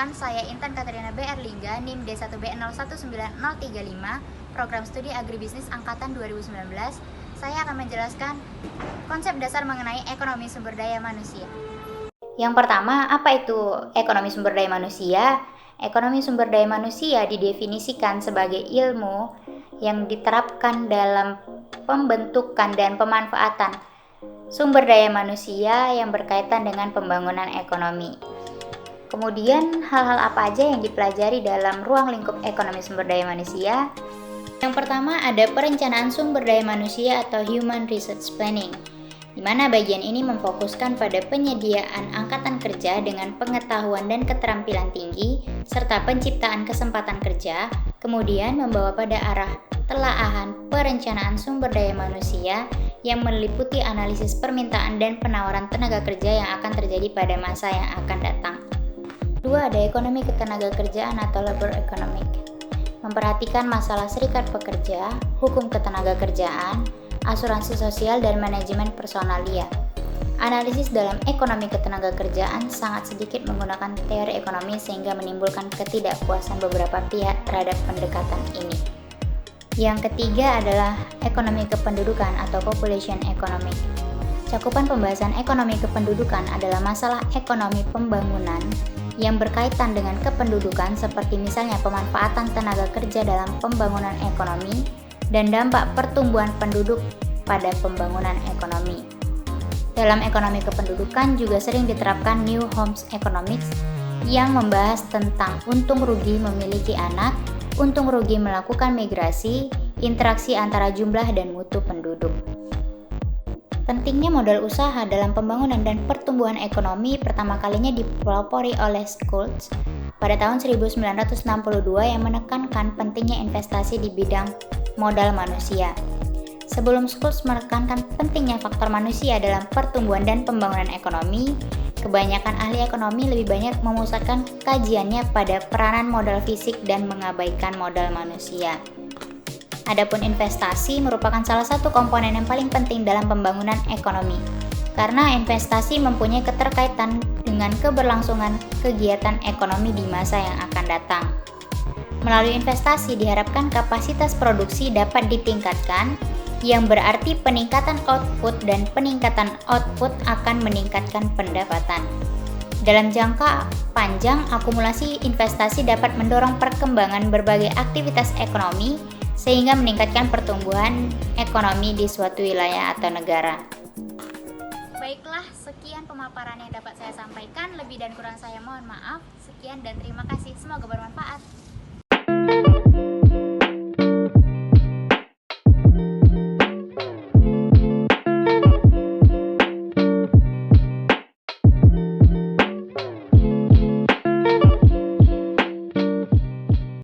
Perkenalkan, saya Intan Katrina B. Erlingga, NIM D1B019035, Program Studi Agribisnis Angkatan 2019. Saya akan menjelaskan konsep dasar mengenai ekonomi sumber daya manusia. Yang pertama, apa itu ekonomi sumber daya manusia? Ekonomi sumber daya manusia didefinisikan sebagai ilmu yang diterapkan dalam pembentukan dan pemanfaatan sumber daya manusia yang berkaitan dengan pembangunan ekonomi. Kemudian, hal-hal apa aja yang dipelajari dalam ruang lingkup ekonomi sumber daya manusia? Yang pertama ada perencanaan sumber daya manusia atau Human Resource Planning, di mana bagian ini memfokuskan pada penyediaan angkatan kerja dengan pengetahuan dan keterampilan tinggi, serta penciptaan kesempatan kerja, kemudian membawa pada arah telaahan perencanaan sumber daya manusia yang meliputi analisis permintaan dan penawaran tenaga kerja yang akan terjadi pada masa yang akan datang. Kedua, ada ekonomi ketenagakerjaan atau labor economic, memperhatikan masalah serikat pekerja, hukum ketenagakerjaan, asuransi sosial, dan manajemen personalia. Analisis dalam ekonomi ketenagakerjaan sangat sedikit menggunakan teori ekonomi sehingga menimbulkan ketidakpuasan beberapa pihak terhadap pendekatan ini. Yang ketiga adalah ekonomi kependudukan atau population economic. Cakupan pembahasan ekonomi kependudukan adalah masalah ekonomi pembangunan yang berkaitan dengan kependudukan seperti misalnya pemanfaatan tenaga kerja dalam pembangunan ekonomi dan dampak pertumbuhan penduduk pada pembangunan ekonomi. Dalam ekonomi kependudukan juga sering diterapkan New Homes Economics yang membahas tentang untung rugi memiliki anak, untung rugi melakukan migrasi, interaksi antara jumlah dan mutu penduduk. Pentingnya modal usaha dalam pembangunan dan pertumbuhan ekonomi pertama kalinya dipelopori oleh Schultz pada tahun 1962 yang menekankan pentingnya investasi di bidang modal manusia. Sebelum Schultz menekankan pentingnya faktor manusia dalam pertumbuhan dan pembangunan ekonomi, kebanyakan ahli ekonomi lebih banyak memusatkan kajiannya pada peranan modal fisik dan mengabaikan modal manusia. Adapun investasi merupakan salah satu komponen yang paling penting dalam pembangunan ekonomi, karena investasi mempunyai keterkaitan dengan keberlangsungan kegiatan ekonomi di masa yang akan datang. Melalui investasi diharapkan kapasitas produksi dapat ditingkatkan, yang berarti peningkatan output dan peningkatan output akan meningkatkan pendapatan. Dalam jangka panjang, akumulasi investasi dapat mendorong perkembangan berbagai aktivitas ekonomi sehingga meningkatkan pertumbuhan ekonomi di suatu wilayah atau negara. Baiklah, sekian pemaparan yang dapat saya sampaikan. Lebih dan kurang saya mohon maaf. Sekian dan terima kasih. Semoga bermanfaat.